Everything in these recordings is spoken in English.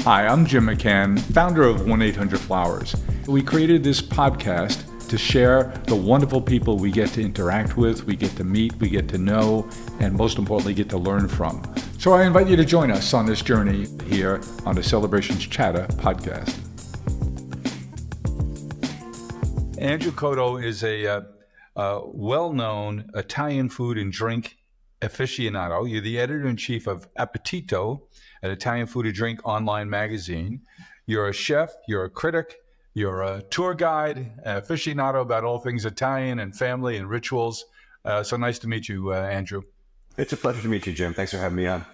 Hi, I'm Jim McCann, founder of 1-800-Flowers. We created this podcast to share the wonderful people we get to interact with, we get to meet, we get to know, and most importantly, get to learn from. So I invite you to join us on this journey here on the Celebrations Chatter podcast. Andrew Cotto is a well-known Italian food and drink aficionado. You're the editor-in-chief of Appetito, an Italian food and drink online magazine. You're a chef, you're a critic, you're a tour guide, aficionado about all things Italian and family and rituals. So nice to meet you, Andrew. It's a pleasure to meet you, Jim. Thanks for having me on.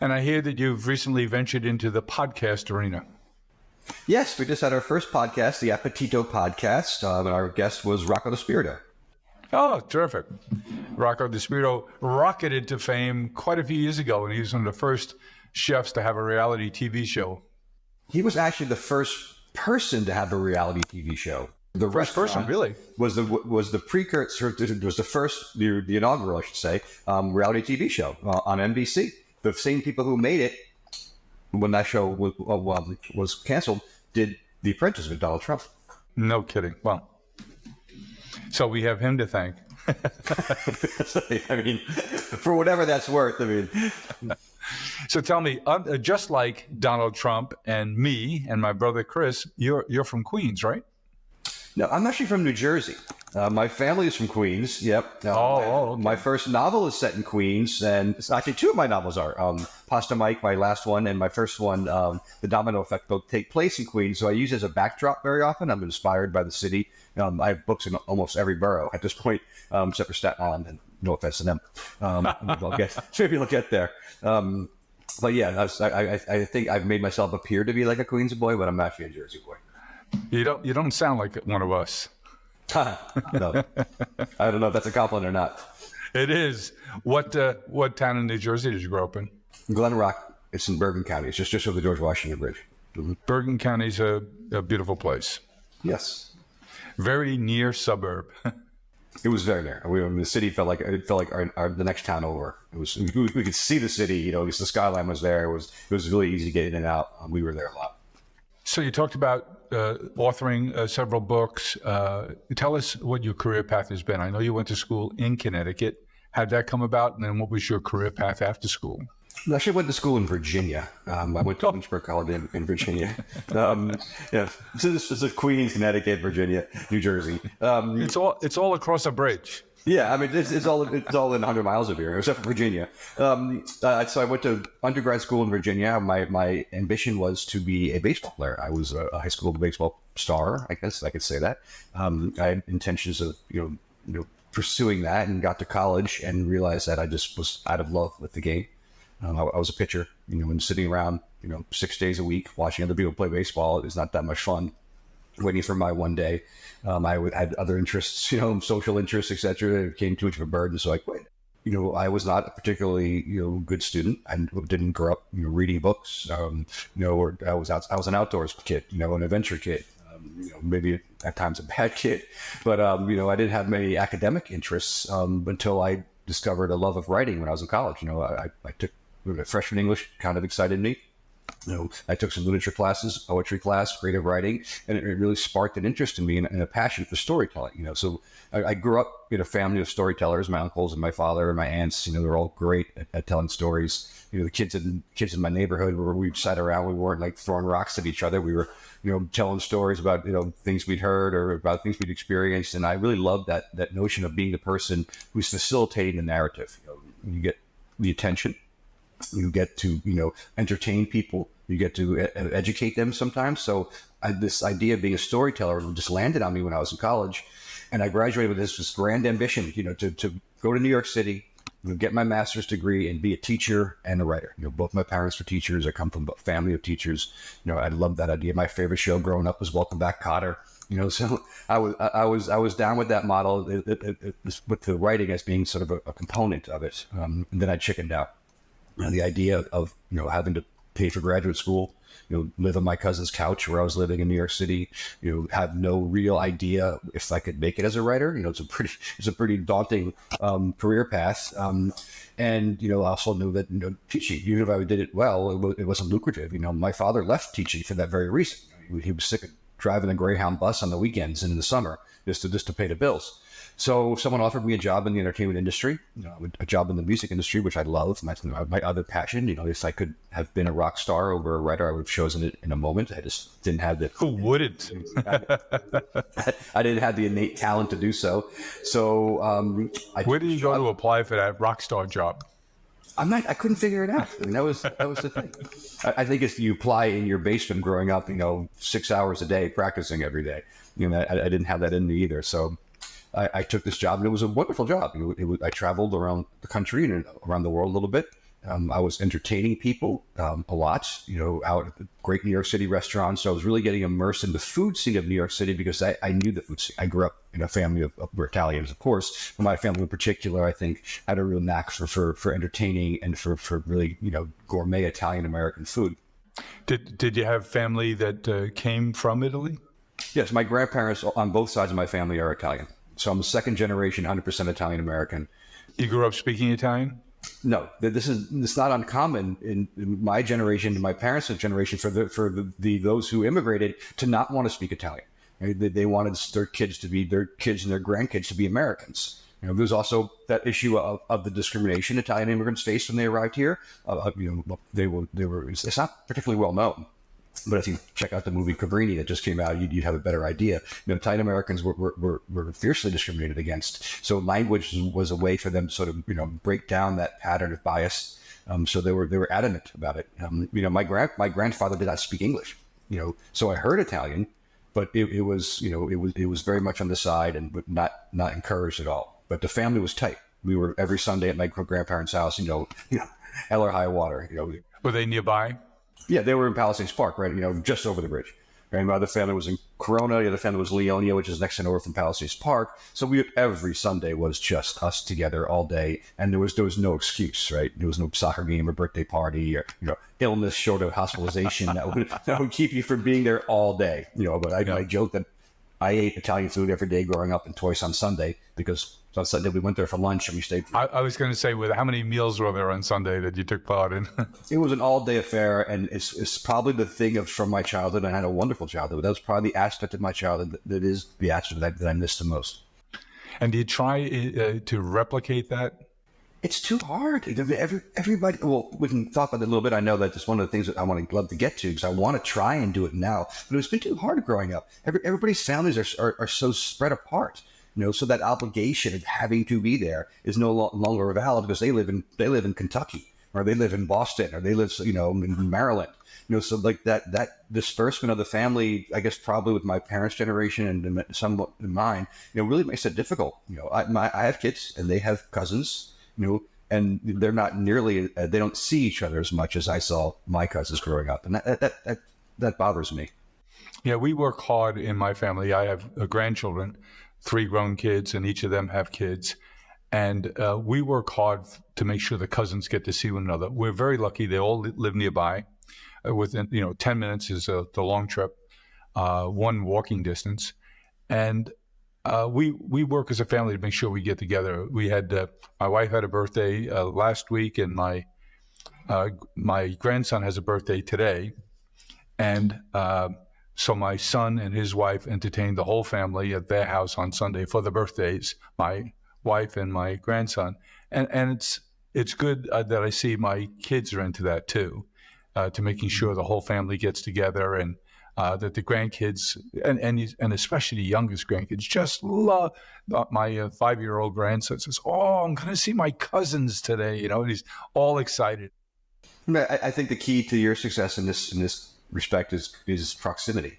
And I hear that you've recently ventured into the podcast arena. Yes, we just had our first podcast, the Appetito podcast, and our guest was Rocco the Spirito. Oh, terrific. Rocco the Spirito rocketed to fame quite a few years ago, and he was one of the first chefs to have a reality TV show. He was actually the first person to have a reality TV show. The first person, really? Was the precursor, was the first, the inaugural, I should say, reality TV show on NBC. The same people who made it, when that show was canceled, did The Apprentice with Donald Trump. No kidding. Well, so we have him to thank. I mean, for whatever that's worth, I mean. So tell me, just like Donald Trump and me and my brother Chris, you're from Queens, right? No, I'm actually from New Jersey. My family is from Queens. Yep. Okay. My first novel is set in Queens, and actually two of my novels are. Pasta Mike, my last one, and my first one, The Domino Effect, both take place in Queens. So I use it as a backdrop very often. I'm inspired by the city. I have books in almost every borough at this point, except for Staten Island, and no offense to them. Maybe I'll get there. But yeah, I think I've made myself appear to be like a Queens boy, but I'm actually a Jersey boy. You don't sound like one of us. No, I don't know if that's a compliment or not. It is. What town in New Jersey did you grow up in? Glen Rock. It's in Bergen County. It's just over the George Washington Bridge. Mm-hmm. Bergen County's a beautiful place. Yes. Very near suburb. It was very near. The city felt like the next town over. It was. We could see the city. Because the skyline was there. It was really easy to get in and out. We were there a lot. So you talked about authoring several books. Tell us what your career path has been. I know you went to school in Connecticut. How did that come about? And then what was your career path after school? I actually went to school in Virginia. I went to Lynchburg College in Virginia. Yeah, so this is Queens, Connecticut, Virginia, New Jersey. It's all across a bridge. Yeah, I mean it's all in 100 miles of here, except for Virginia. So I went to undergrad school in Virginia. My ambition was to be a baseball player. I was a high school baseball star, I guess I could say that. I had intentions of pursuing that, and got to college and realized that I just was out of love with the game. I was a pitcher, and sitting around, 6 days a week watching other people play baseball is not that much fun. Waiting for my one day. I had other interests, social interests, etc. It became too much of a burden, so I quit. I was not a particularly, good student. I didn't grow up, reading books. Or I was an outdoors kid, an adventure kid. Maybe at times a bad kid, but I didn't have many academic interests until I discovered a love of writing when I was in college. I took freshman English, kind of excited me. I took some literature classes, poetry class, creative writing, and it really sparked an interest in me and a passion for storytelling. So I grew up in a family of storytellers. My uncles and my father and my aunts, they're all great at telling stories. The kids in my neighborhood, where we sat around, we weren't like throwing rocks at each other. We were, telling stories about, things we'd heard or about things we'd experienced. And I really loved that notion of being the person who's facilitating the narrative. You get the attention. You get to, entertain people. You get to educate them sometimes. So this idea of being a storyteller just landed on me when I was in college. And I graduated with this grand ambition, to go to New York City, get my master's degree and be a teacher and a writer. Both my parents were teachers. I come from a family of teachers. I love that idea. My favorite show growing up was Welcome Back, Kotter. So I was down with that model, with the writing as being sort of a component of it. And then I chickened out. The idea of having to pay for graduate school, live on my cousin's couch where I was living in New York City, have no real idea if I could make it as a writer. It's a pretty daunting career path. And, I also knew that, teaching, even if I did it well, it wasn't lucrative. My father left teaching for that very reason. He was sick of driving the Greyhound bus on the weekends and in the summer just to pay the bills. So someone offered me a job in the entertainment industry, a job in the music industry, which I love. My other passion, if I could have been a rock star over a writer, I would have chosen it in a moment. I just didn't have the... Who wouldn't? I didn't have the innate talent to do so. So where did you go to apply for that rock star job? I couldn't figure it out. That was the thing. I think if you apply in your basement growing up, 6 hours a day practicing every day, I didn't have that in me either. So I took this job, and it was a wonderful job. I traveled around the country and around the world a little bit. I was entertaining people a lot, out at the great New York City restaurants. So I was really getting immersed in the food scene of New York City because I knew the food scene. I grew up in a family of we're Italians, of course. But my family in particular, I think, had a real knack for entertaining and for really, gourmet Italian-American food. Did you have family that came from Italy? Yes, my grandparents on both sides of my family are Italian. So I'm a second generation, 100% Italian-American. You grew up speaking Italian? No, it's not uncommon in my generation, in my parents' generation, for those who immigrated to not want to speak Italian. They wanted their kids and their grandkids to be Americans. There's also that issue of the discrimination Italian immigrants faced when they arrived here. It's not particularly well known. But if you check out the movie Cabrini that just came out, you'd have a better idea. Italian Americans were fiercely discriminated against. So language was a way for them to sort of, break down that pattern of bias. So they were adamant about it. My grandfather did not speak English. So I heard Italian, but it was very much on the side and not encouraged at all. But the family was tight. We were every Sunday at my grandparents' house. Hell or high water. Were they nearby? Yeah, they were in Palisades Park, right? Just over the bridge. Right? My other family was in Corona. The other family was Leonia, which is next to north in Palisades Park. So every Sunday was just us together all day, and there was no excuse, right? There was no soccer game or birthday party or illness short of hospitalization that would keep you from being there all day. But I joke that I ate Italian food every day growing up and twice on Sunday because on Sunday we went there for lunch and we stayed. I was going to say, how many meals were there on Sunday that you took part in? It was an all-day affair, and it's probably the thing from my childhood. I had a wonderful childhood. That was probably the aspect of my childhood that is the aspect that I miss the most. And do you try to replicate that? It's too hard. Everybody. Well, we can talk about it a little bit. I know that it's one of the things that I want to love to get to because I want to try and do it now. But it's been too hard growing up. Everybody's families are so spread apart. So that obligation of having to be there is no longer valid because they live in Kentucky or they live in Boston or they live in Maryland. So like that disbursement of the family, I guess probably with my parents' generation and somewhat in mine, really makes it difficult. I have kids and they have cousins. And they're not nearly, they don't see each other as much as I saw my cousins growing up. And that bothers me. Yeah, we work hard in my family. I have grandchildren, 3 grown kids, and each of them have kids. And we work hard to make sure the cousins get to see one another. We're very lucky. They all live nearby. Within, 10 minutes is the long trip, 1 walking distance. And we work as a family to make sure we get together. We had my wife had a birthday last week, and my grandson has a birthday today, and so my son and his wife entertained the whole family at their house on Sunday for the birthdays. My wife and my grandson, and it's good that I see my kids are into that too, to making sure the whole family gets together and. That the grandkids and especially the youngest grandkids just love. My 5-year-old grandson says, "Oh, I'm going to see my cousins today," and he's all excited. I think the key to your success in this respect is proximity.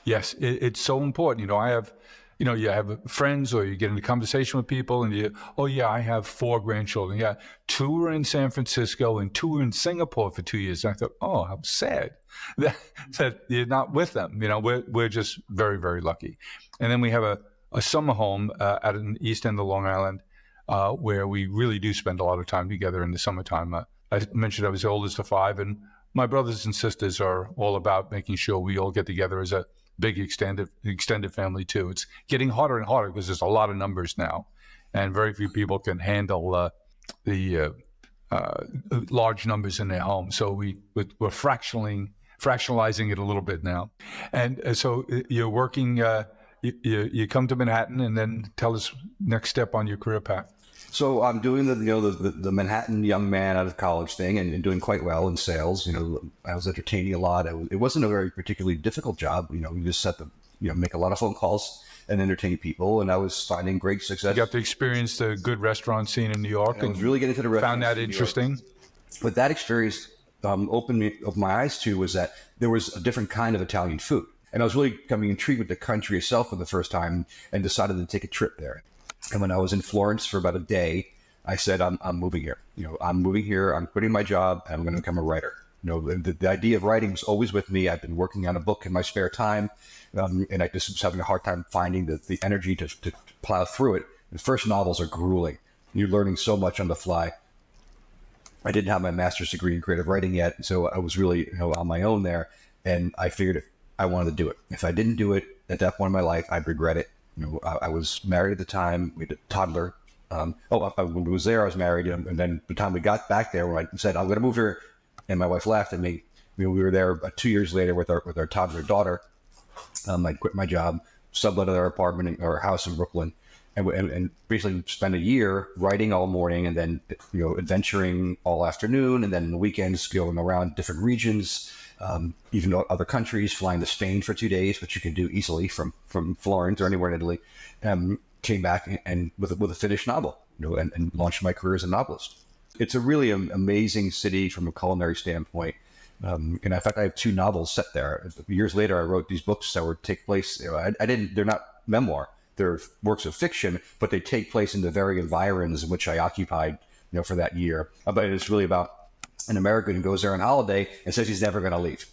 Yes, it's so important. I have, you have friends or you get into conversation with people and I have 4 grandchildren. Yeah, 2 are in San Francisco and 2 are in Singapore for 2 years. And I thought, oh, how sad that you're not with them. We're just very, very lucky. And then we have a summer home at an east end of Long Island where we really do spend a lot of time together in the summertime. I mentioned I was the oldest of 5, and my brothers and sisters are all about making sure we all get together as a big extended family too. It's getting harder and harder because there's a lot of numbers now, and very few people can handle the large numbers in their home. So we're fractionalizing it a little bit now. And so you're working. You come to Manhattan, and then tell us next step on your career path. So I'm doing the Manhattan young man out of college thing and doing quite well in sales. I was entertaining a lot. It wasn't a very particularly difficult job. You just set make a lot of phone calls and entertain people. And I was finding great success. You got to experience the good restaurant scene in New York. And I was really getting into the restaurant. Found that interesting. What that experience opened my eyes to was that there was a different kind of Italian food. And I was really becoming intrigued with the country itself for the first time and decided to take a trip there. And when I was in Florence for about a day, I said, I'm moving here. I'm moving here. I'm quitting my job. And I'm going to become a writer. The idea of writing was always with me. I've been working on a book in my spare time. And I just was having a hard time finding the energy to plow through it. The first novels are grueling. You're learning so much on the fly. I didn't have my master's degree in creative writing yet. So I was really on my own there. And I figured I wanted to do it. If I didn't do it at that point in my life, I'd regret it. I was married at the time. We had a toddler. When we was there, I was married. And then by the time we got back there, when I said, I'm going to move here, and my wife laughed at me. We were there about 2 years later with our toddler daughter. I quit my job, subletted our apartment or house in Brooklyn, and basically spent a year writing all morning and then, adventuring all afternoon. And then the weekends going around different regions, even other countries, flying to Spain for 2 days, which you can do easily from Florence or anywhere in Italy. Came back and with a finished novel, and launched my career as a novelist. It's a really amazing city from a culinary standpoint. And in fact, I have 2 novels set there. Years later, I wrote these books that would take place. They're not memoir. They're works of fiction, but they take place in the very environs in which I occupied, for that year. But it's really about an American who goes there on holiday and says he's never going to leave.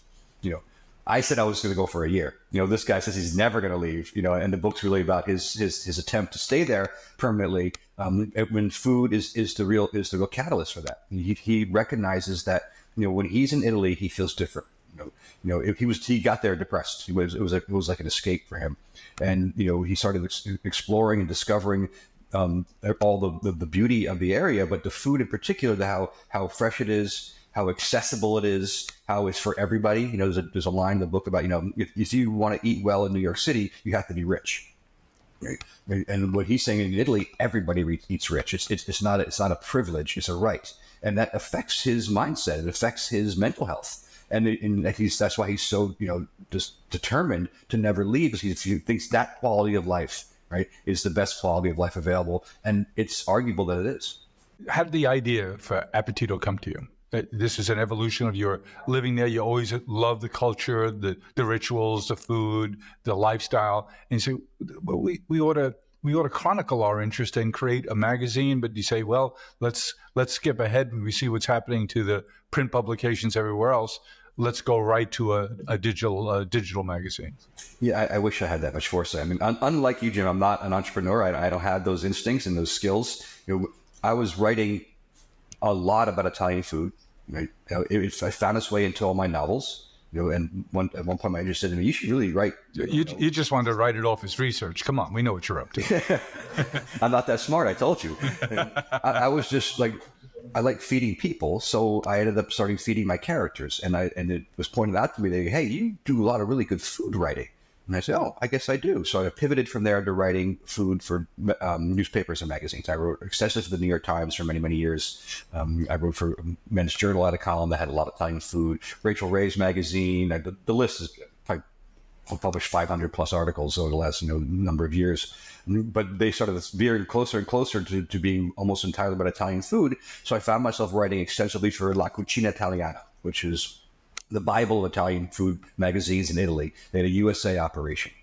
I said I was going to go for a year. This guy says he's never going to leave. And the book's really about his attempt to stay there permanently. When food is the real catalyst for that. He recognizes that when he's in Italy, he feels different. If he got there depressed. It was like an escape for him, and he started exploring and discovering all the beauty of the area, but the food in particular, how fresh it is, how accessible it is, how it's for everybody. There's a line in the book about if you want to eat well in New York City, you have to be rich. Right? And what he's saying in Italy, everybody eats rich. It's not a privilege, it's a right, and that affects his mindset. It affects his mental health. And that's why he's so just determined to never leave, because he thinks that quality of life, right, is the best quality of life available, and it's arguable that it is. How did the idea for Appetito come to you? This is an evolution of your living there. You always love the culture, the rituals, the food, the lifestyle, and so we ought to chronicle our interest and create a magazine. But you say, well, let's skip ahead when we see what's happening to the print publications everywhere else. Let's go right to a digital magazine. Yeah, I wish I had that much foresight. I mean, unlike you, Jim, I'm not an entrepreneur. I don't have those instincts and those skills. I was writing a lot about Italian food. Right? I found its way into all my novels. And at one point, my editor said to me, "You should really write." You just wanted to write it off as research. Come on, we know what you're up to. I'm not that smart, I told you. I was just like, I like feeding people, so I ended up starting feeding my characters, and it was pointed out to me that, hey, you do a lot of really good food writing. And I said, oh, I guess I do. So I pivoted from there to writing food for newspapers and magazines. I wrote extensively for the New York Times for many, many years. I wrote for Men's Journal, had a column that had a lot of Italian food. Rachel Ray's magazine. The list is probably, I've published 500 plus articles over the last number of years. But they started veering closer and closer to being almost entirely about Italian food. So I found myself writing extensively for La Cucina Italiana, which is the Bible of Italian food magazines in Italy. They had a USA operation.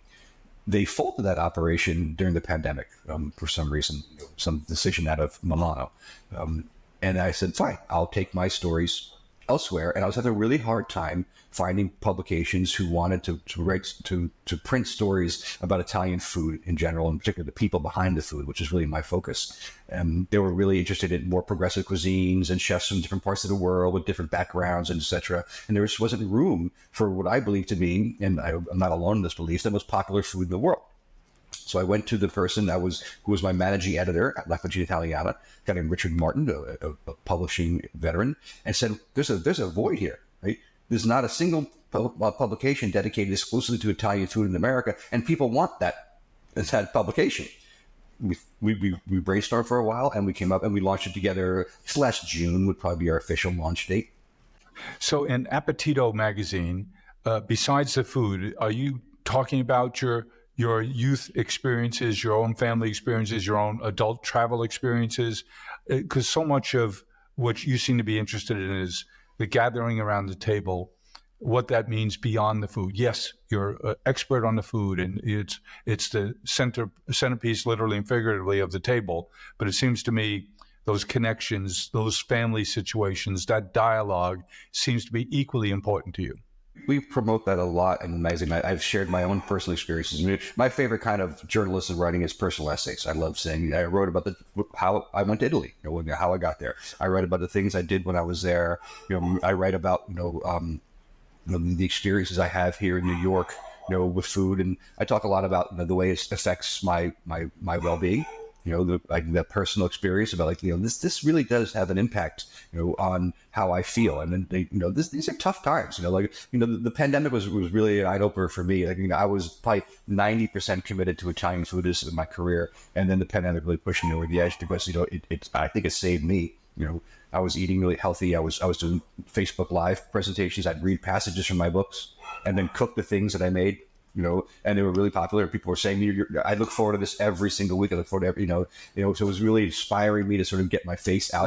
They folded that operation during the pandemic for some reason, some decision out of Milano. And I said, fine, I'll take my stories elsewhere, and I was having a really hard time finding publications who wanted to print stories about Italian food in general, in particular the people behind the food, which is really my focus. They were really interested in more progressive cuisines and chefs from different parts of the world with different backgrounds, and etc. And there just wasn't room for what I believe to be, and I'm not alone in this belief, the most popular food in the world. So I went to the person who was my managing editor at Legacies Italiana, a guy named Richard Martin, a publishing veteran, and said, "There's a void here, right? There's not a single publication dedicated exclusively to Italian food in America, and people want that publication." We brainstormed for a while, and we came up and we launched it together. Last June would probably be our official launch date. So in Appetito Magazine, besides the food, are you talking about your youth experiences, your own family experiences, your own adult travel experiences? Because so much of what you seem to be interested in is the gathering around the table, what that means beyond the food. Yes, you're an expert on the food, and it's the centerpiece, literally and figuratively, of the table. But it seems to me those connections, those family situations, that dialogue seems to be equally important to you. We promote that a lot in the magazine. I've shared my own personal experiences. I mean, my favorite kind of journalistic writing is personal essays. I love saying I wrote about how I went to Italy, how I got there. I write about the things I did when I was there. I write about the experiences I have here in New York, with food, and I talk a lot about the way it affects my well-being. The personal experience about this really does have an impact, on how I feel. And then these are tough times, the pandemic was really an eye opener for me. I was probably 90% committed to Italian food in my career. And then the pandemic really pushed me over the edge because, I think it saved me. I was eating really healthy. I was doing Facebook Live presentations. I'd read passages from my books and then cook the things that I made. And they were really popular. People were saying, I look forward to this every single week. I look forward to every, so it was really inspiring me to sort of get my face out.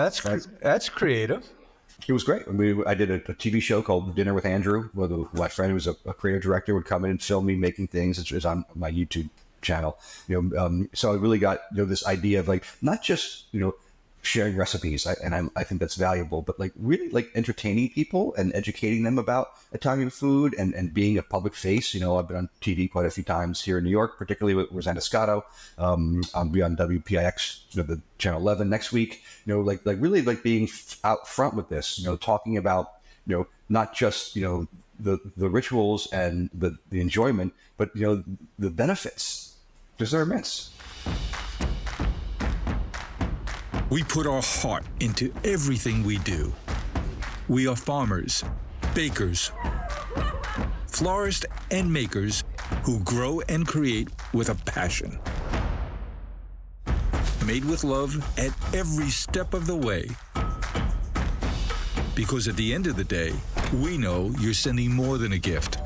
That's creative. It was great. I did a TV show called Dinner with Andrew, where my friend who was a creative director would come in and film me making things. It's on my YouTube channel. So I really got, this idea of not just, sharing recipes, I think that's valuable, but really entertaining people and educating them about Italian food and being a public face. I've been on TV quite a few times here in New York, particularly with Andrew Cotto. I'll be on WPIX, the Channel 11 next week. Really being out front with this. Talking about not just the rituals and the enjoyment, but the benefits. Because they're immense. We put our heart into everything we do. We are farmers, bakers, florists, and makers who grow and create with a passion. Made with love at every step of the way. Because at the end of the day, we know you're sending more than a gift.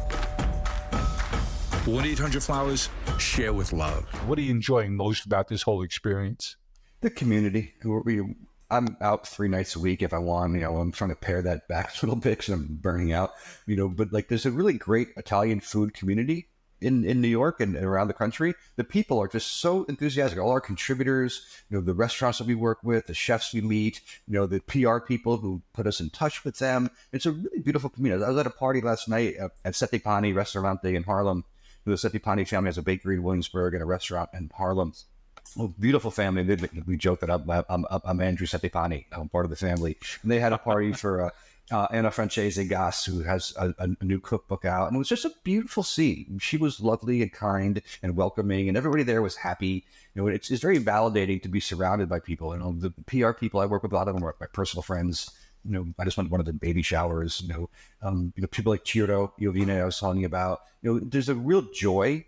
1-800-Flowers, share with love. What are you enjoying most about this whole experience? The community. I'm out 3 nights a week if I want. I'm trying to pare that back a little bit because I'm burning out. But there's a really great Italian food community in New York and around the country. The people are just so enthusiastic. All our contributors, the restaurants that we work with, the chefs we meet, the PR people who put us in touch with them. It's a really beautiful community. I was at a party last night at Sette Pani Ristorante in Harlem. The Sette Pani family has a bakery in Williamsburg and a restaurant in Harlem. Oh, beautiful family. We joke that I'm Andrew Cotto. I'm part of the family. And they had a party for Anna Francese Gass, who has a new cookbook out. And it was just a beautiful scene. She was lovely and kind and welcoming, and everybody there was happy. It's very validating to be surrounded by people. The PR people I work with, a lot of them are my personal friends. I just went to one of the baby showers. People like Ciro Iovine I was telling about. There's a real joy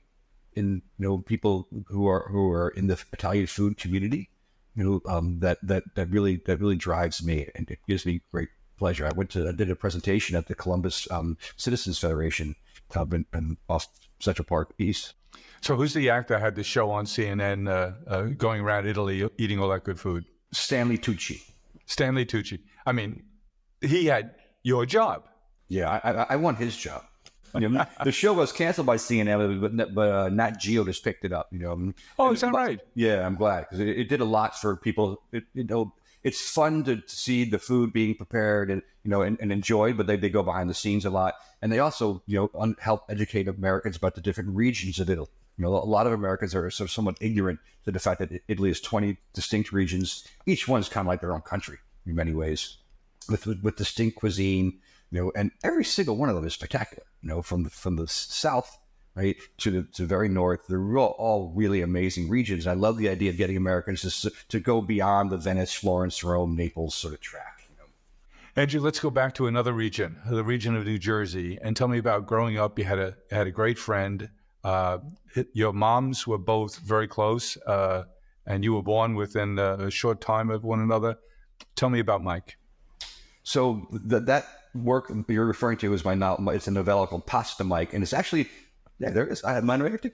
in people who are in the Italian food community, that really drives me, and it gives me great pleasure. I did a presentation at the Columbus Citizens Federation off Central Park East. So who's the actor that had the show on CNN going around Italy eating all that good food? Stanley Tucci. Stanley Tucci. I mean, he had your job. Yeah, I want his job. The show was canceled by CNN, but Nat Geo just picked it up. Oh, is that right? Yeah, I'm glad because it did a lot for people. It it's fun to see the food being prepared and, and enjoyed, but they go behind the scenes a lot. And they also, help educate Americans about the different regions of Italy. A lot of Americans are sort of somewhat ignorant to the fact that Italy has 20 distinct regions. Each one's kind of like their own country in many ways, with distinct cuisine, and every single one of them is spectacular. From the south, right, to the very north, they're all really amazing regions. I love the idea of getting Americans to go beyond the Venice, Florence, Rome, Naples sort of track. Andrew, let's go back to another region, the region of New Jersey, and tell me about growing up. You had a great friend. Your moms were both very close, and you were born within a short time of one another. Tell me about Mike. So that work you're referring to is it's a novella called Pasta Mike, and it's actually, yeah, there it is. I have mine right here too.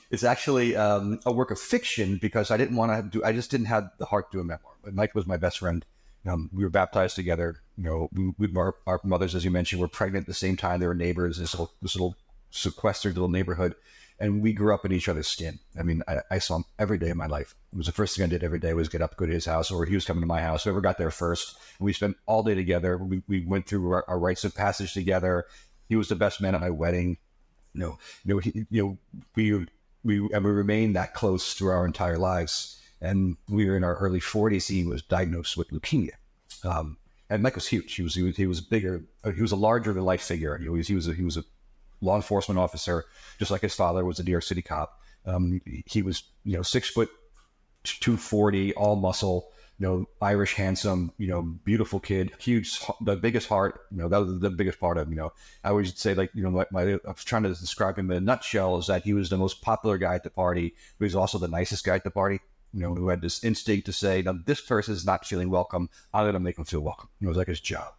It's actually a work of fiction because I just didn't have the heart to do a memoir. But Mike was my best friend. We were baptized together. Our mothers, as you mentioned, were pregnant at the same time. They were neighbors. This little sequestered little neighborhood, and we grew up in each other's skin. I mean, I saw him every day of my life. It was the first thing I did every day was get up, go to his house, or he was coming to my house. Whoever got there first. We spent all day together. We went through our rites of passage together. He was the best man at my wedding. We remained that close through our entire lives. And we were in our early 40s. He was diagnosed with leukemia. And Mike was huge. He was bigger. He was a larger than life figure. He was a law enforcement officer, just like his father was a New York City cop. He was 6 foot, 240, all muscle. Irish, handsome, beautiful kid, huge, the biggest heart. That was the biggest part of him. I always say, like, I was trying to describe him in a nutshell is that he was the most popular guy at the party, but he was also the nicest guy at the party. Who had this instinct to say, now this person is not feeling welcome. I'm going to make him feel welcome. It was like his job.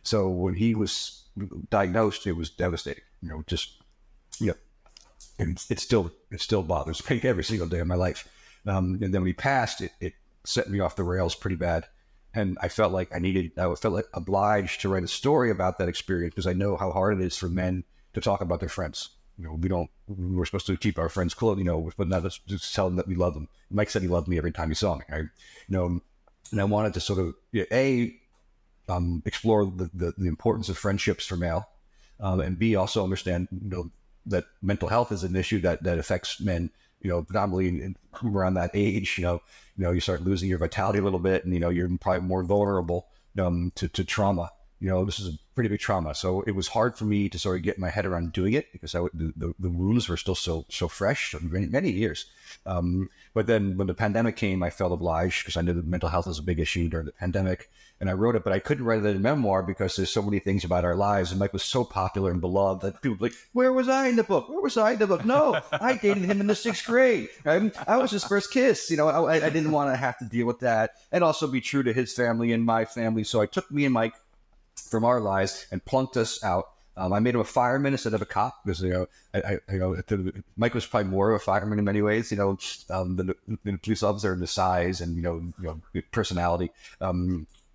So when he was diagnosed, it was devastating. It still bothers me every single day of my life. And then when he passed, it set me off the rails pretty bad. And I felt like I felt like obliged to write a story about that experience because I know how hard it is for men to talk about their friends. We're supposed to keep our friends close, but not just tell them that we love them. Mike said he loved me every time he saw me. And I wanted to sort of, explore the importance of friendships for male, and B, also understand, that mental health is an issue that affects men, predominantly around that age. You start losing your vitality a little bit, and you're probably more vulnerable to trauma. This is a pretty big trauma, so it was hard for me to sort of get my head around doing it because the wounds were still so fresh, many years. But then when the pandemic came, I felt obliged because I knew that mental health was a big issue during the pandemic, and I wrote it. But I couldn't write it in a memoir because there's so many things about our lives, and Mike was so popular and beloved that people were like, "Where was I in the book? Where was I in the book?" No, I dated him in the 6th grade. I was his first kiss. I didn't want to have to deal with that, and also be true to his family and my family. So I took me and Mike from our lives and plunked us out. I made him a fireman instead of a cop because Mike was probably more of a fireman in many ways. Than a police officer in the size and personality,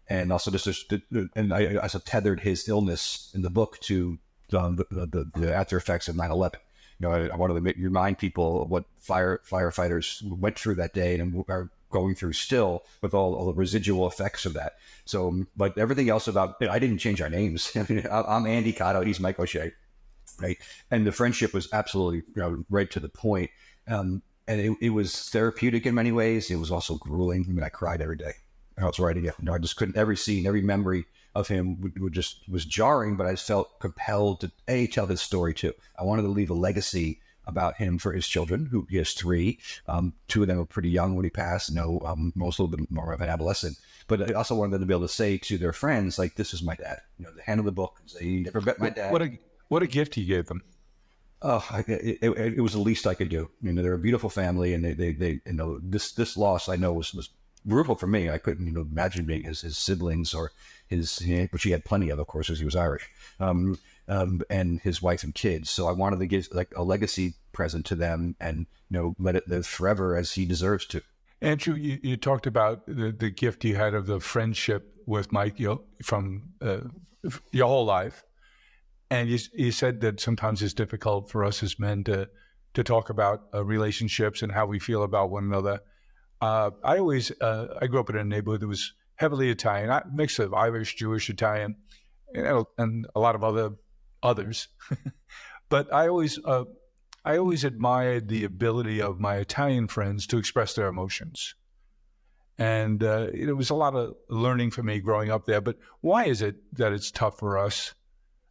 and also I tethered his illness in the book to the after effects of 9/11. I wanted to remind people of what firefighters went through that day and are going through still with all the residual effects of that. So, but everything else about it, I didn't change our names. I'm Andy Cotto, he's Mike O'Shea, right? And the friendship was absolutely right to the point. And it was therapeutic in many ways. It was also grueling. I mean, I cried every day. I was writing it. I just couldn't. Every scene, every memory of him was jarring, but I just felt compelled to tell his story too. I wanted to leave a legacy about him for his children, who he has 3. 2 of them were pretty young when he passed. Most a little bit more of an adolescent. But I also wanted them to be able to say to their friends, like, "This is my dad." The hand of the book. Say, "You never met my dad." What a gift he gave them. Oh, it was the least I could do. They're a beautiful family, and they this loss I know was brutal for me. I couldn't imagine being his siblings or which he had plenty of course, as he was Irish. And his wife and kids. So I wanted to give like a legacy present to them and, let it live forever as he deserves to. Andrew, you talked about the gift you had of the friendship with Mike from your whole life. And you said that sometimes it's difficult for us as men to talk about relationships and how we feel about one another. I grew up in a neighborhood that was heavily Italian, a mix of Irish, Jewish, Italian, and a lot of others. But I always admired the ability of my Italian friends to express their emotions. And it was a lot of learning for me growing up there. But why is it that it's tough for us?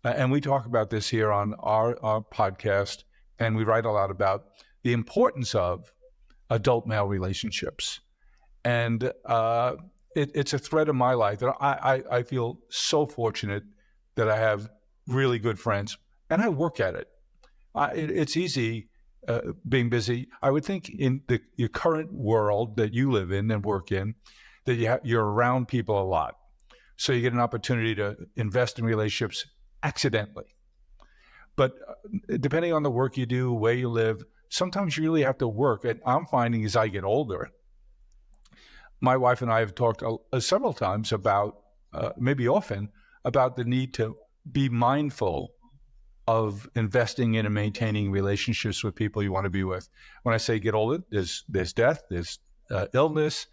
And we talk about this here on our podcast, and we write a lot about the importance of adult male relationships. And it's a thread of my life that I feel so fortunate that I have really good friends, and I work at it. It's easy being busy. I would think in your current world that you live in and work in, that you're around people a lot. So you get an opportunity to invest in relationships accidentally. But depending on the work you do, where you live, sometimes you really have to work. And I'm finding as I get older, my wife and I have talked several times about, maybe often, about the need to be mindful of investing in and maintaining relationships with people you want to be with. When I say get older, there's death, there's illness,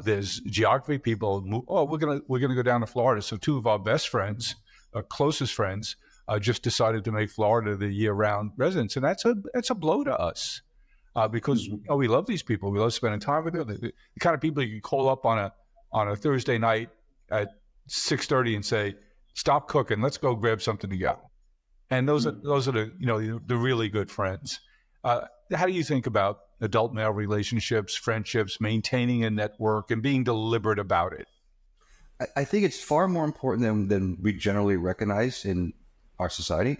there's geography. People move. Oh, we're gonna go down to Florida. So two of our best friends, our closest friends, just decided to make Florida the year-round residence, and that's a blow to us because we love these people. We love spending time with them. The kind of people you can call up on a Thursday night at 6:30 and say, "Stop cooking. Let's go grab something together." And those are the really good friends. How do you think about adult male relationships, friendships, maintaining a network, and being deliberate about it? I think it's far more important than we generally recognize in our society.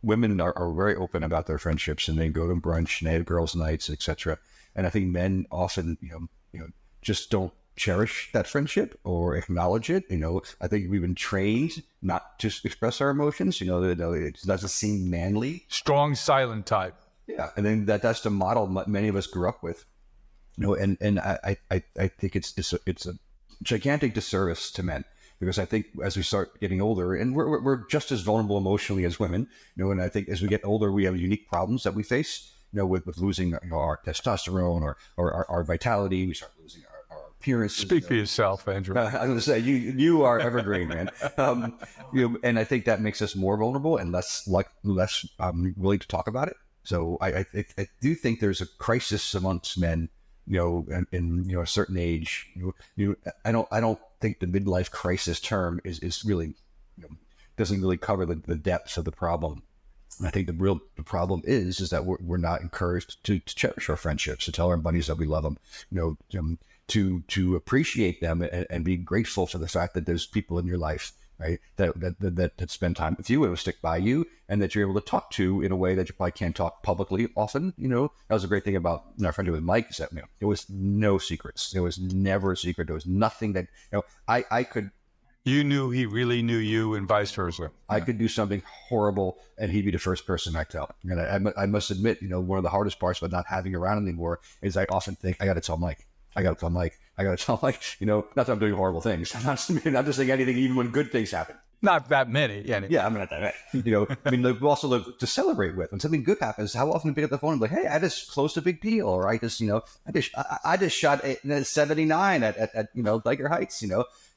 Women are very open about their friendships, and they go to brunch and they have girls' nights, etc. And I think men often, just don't cherish that friendship or acknowledge it. I think we've been trained not to express our emotions. It doesn't seem manly. Strong, silent type. Yeah, and then that's the model many of us grew up with. And I think it's a gigantic disservice to men, because I think as we start getting older, and we're just as vulnerable emotionally as women, and I think as we get older, we have unique problems that we face, with losing our testosterone or our vitality. We start losing our appearance. Speak for yourself, Andrew. I was going to say, you are evergreen, man. And I think that makes us more vulnerable and less willing to talk about it. So I do think there's a crisis amongst men, in a certain age. I don't think the midlife crisis term is really, doesn't really cover the depths of the problem. And I think the problem is that we're not encouraged to cherish our friendships, to tell our buddies that we love them, to appreciate them and be grateful for the fact that there's people in your life, right, that spend time with you and will stick by you, and that you're able to talk to in a way that you probably can't talk publicly often. That was a great thing about our friendship with Mike, is that there was no secrets. There was never a secret. There was nothing that I could. You knew he really knew you, and vice versa. I could do something horrible, and he'd be the first person I tell. And I must admit, one of the hardest parts about not having around anymore is I often think I got to tell Mike. Not that I'm doing horrible things. I'm not just saying anything, even when good things happen. Not that many. Yeah, I'm not that many. Also to celebrate with. When something good happens, how often do you pick up the phone and be like, "Hey, I just closed a big deal," or I just shot 79 at Liger Heights.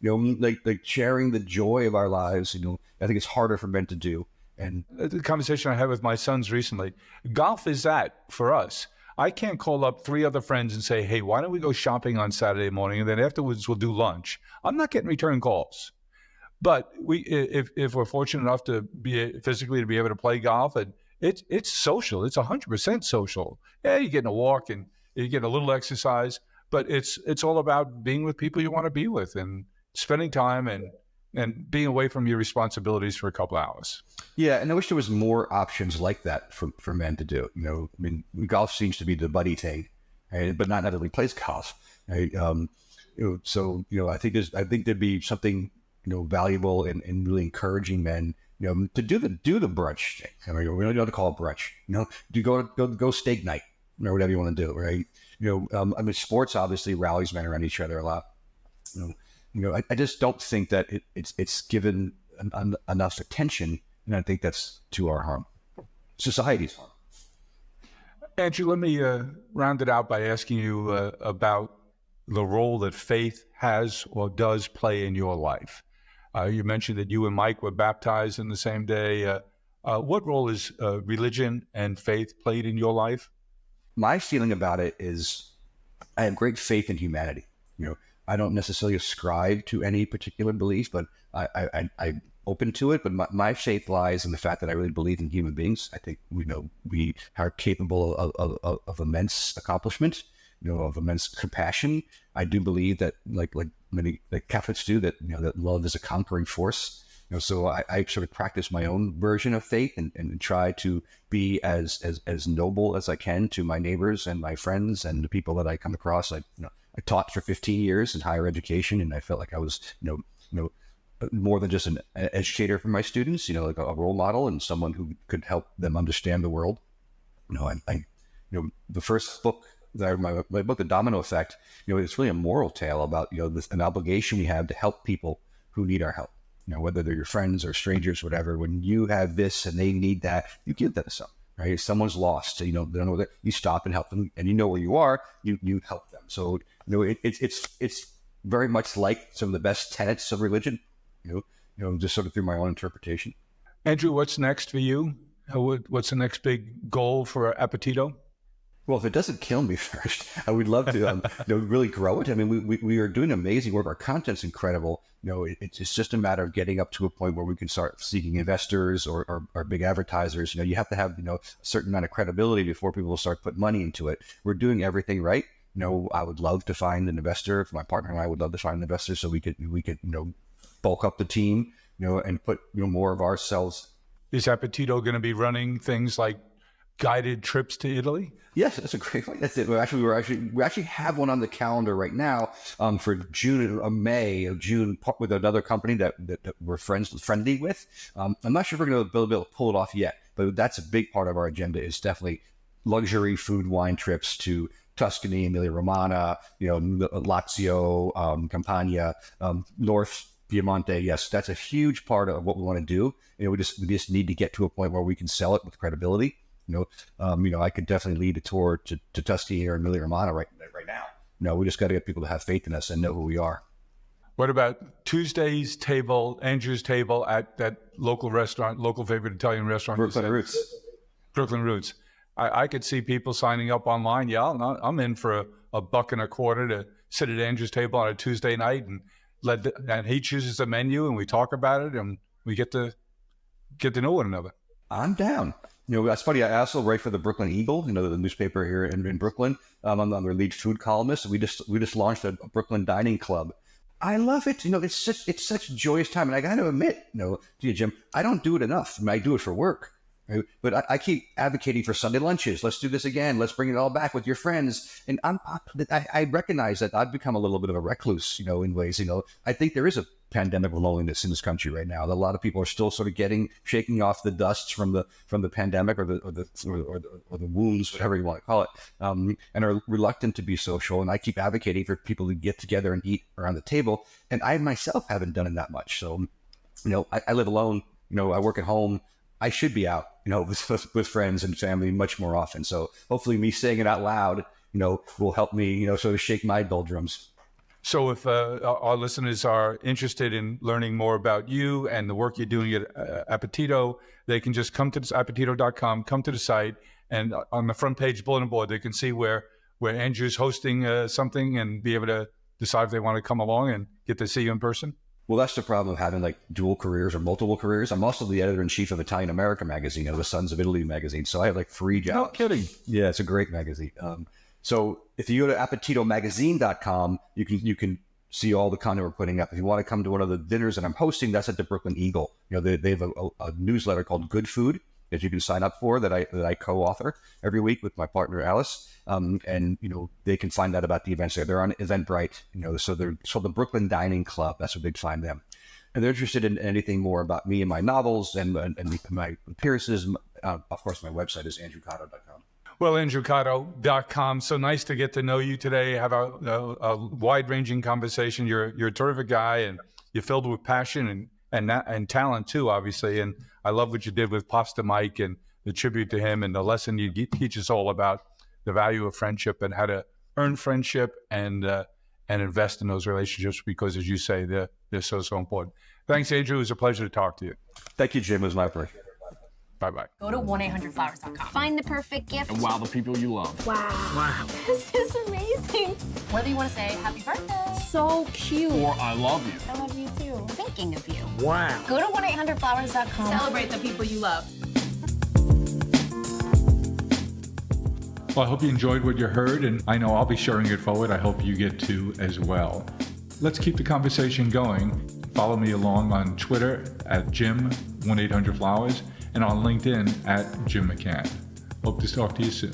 Like sharing the joy of our lives. I think it's harder for men to do. And the conversation I had with my sons recently, golf is that for us. I can't call up 3 other friends and say, "Hey, why don't we go shopping on Saturday morning, and then afterwards we'll do lunch." I'm not getting return calls. But if we're fortunate enough to be physically to be able to play golf, and it's social, it's 100% social. Yeah, you're getting a walk and you get a little exercise, but it's all about being with people you want to be with and spending time and being away from your responsibilities for a couple hours. Yeah, and I wish there was more options like that for men to do. Golf seems to be the buddy thing, right? But not everybody plays golf. Right? So I think there'd be something valuable and really encouraging men, to do the brunch thing. We don't know to call it brunch. Do go steak night or whatever you want to do, right? Sports obviously rallies men around each other a lot. I just don't think that it's given enough attention, and I think that's to our harm, society's harm. Andrew, let me round it out by asking you about the role that faith has or does play in your life. You mentioned that you and Mike were baptized in the same day. What role is religion and faith played in your life? My feeling about it is I have great faith in humanity. I don't necessarily ascribe to any particular belief, but I'm open to it. But my faith lies in the fact that I really believe in human beings. I think we are capable of immense accomplishment, of immense compassion. I do believe that, like many Catholics do, that that love is a conquering force. So I sort of practice my own version of faith and try to be as noble as I can to my neighbors and my friends and the people that I come across. I taught for 15 years in higher education, and I felt like I was more than just an educator for my students. Like a role model and someone who could help them understand the world. The first book my book, The Domino Effect, it's really a moral tale about an obligation we have to help people who need our help. Whether they're your friends or strangers, whatever. When you have this and they need that, you give them some. Right? If someone's lost, they don't know that, you stop and help them, and where you are, you help them. So it's very much like some of the best tenets of religion. Just sort of through my own interpretation. Andrew, what's next for you? What's the next big goal for Appetito? Well, if it doesn't kill me first, I would love to really grow it. I mean, we are doing amazing work. Our content's incredible. It's just a matter of getting up to a point where we can start seeking investors or big advertisers. You have to have a certain amount of credibility before people will start putting money into it. We're doing everything right. I would love to find an investor. My partner and I would love to find an investor so we could bulk up the team, and put more of ourselves. Is Appetito going to be running things like guided trips to Italy? Yes, that's a great point. That's it. We actually have one on the calendar right now for May of June with another company that we're friendly with. I'm not sure if we're going to be able to pull it off yet, but that's a big part of our agenda. Is definitely luxury food wine trips to Tuscany, Emilia Romagna, Lazio, Campania, North Piemonte. Yes, that's a huge part of what we want to do. We just need to get to a point where we can sell it with credibility. I could definitely lead a tour to Tuscany or Emilia Romagna right now. We just got to get people to have faith in us and know who we are. What about Tuesday's table, Andrew's table at that local restaurant, local favorite Italian restaurant? Brooklyn Roots. Brooklyn Roots. I could see people signing up online. Yeah, I'm in for $1.25 to sit at Andrew's table on a Tuesday night and he chooses the menu and we talk about it and we get to know one another. I'm down. That's funny. I also write for the Brooklyn Eagle, the newspaper here in Brooklyn. I'm their lead food columnist. We just launched a Brooklyn Dining Club. I love it. It's such a joyous time. And I got to admit, to you, Jim, I don't do it enough. I do it for work. Right? But I keep advocating for Sunday lunches. Let's do this again. Let's bring it all back with your friends. And I recognize that I've become a little bit of a recluse, in ways. I think there is a pandemic of loneliness in this country right now. A lot of people are still sort of shaking off the dust from the pandemic or the wounds, whatever you want to call it, and are reluctant to be social. And I keep advocating for people to get together and eat around the table. And I myself haven't done it that much. So, I live alone. I work at home. I should be out, with friends and family much more often. So hopefully me saying it out loud, will help me, sort of shake my doldrums. So if our listeners are interested in learning more about you and the work you're doing at Appetito, they can just come to appetito.com, come to the site, and on the front page bulletin board, they can see where Andrew's hosting something and be able to decide if they want to come along and get to see you in person. Well, that's the problem of having dual careers or multiple careers. I'm also the editor-in-chief of Italian America magazine, the Sons of Italy magazine. So I have 3 jobs. No kidding. Yeah, it's a great magazine. So if you go to appetitomagazine.com, you can see all the content we're putting up. If you want to come to one of the dinners that I'm hosting, that's at the Brooklyn Eagle. They have a newsletter called Good Food that you can sign up for that I co-author every week with my partner Alice. And they can find out about the events there. They're on Eventbrite. So they're called the Brooklyn Dining Club. That's where they'd find them. And they're interested in anything more about me and my novels and my appearances. Of course, my website is andrewcotto.com. Well, andrewcotto.com. So nice to get to know you today. Have a wide-ranging conversation. You're a terrific guy, and you're filled with passion and talent too, obviously. And I love what you did with Pasta Mike and the tribute to him and the lesson you teach us all about the value of friendship and how to earn friendship and and invest in those relationships because, as you say, they're so important. Thanks, Andrew. It was a pleasure to talk to you. Thank you, Jim. It was my pleasure. Bye-bye. Go to 1-800-Flowers.com. Find the perfect gift. And wow the people you love. Wow. This is amazing. Whether you want to say happy birthday. So cute. Or I love you. I love you too. Thinking of you. Wow. Go to 1-800-Flowers.com. Celebrate the people you love. Well, I hope you enjoyed what you heard, and I know I'll be sharing it forward. I hope you get to as well. Let's keep the conversation going. Follow me along on Twitter at Jim1800Flowers and on LinkedIn at Jim McCann. Hope to talk to you soon.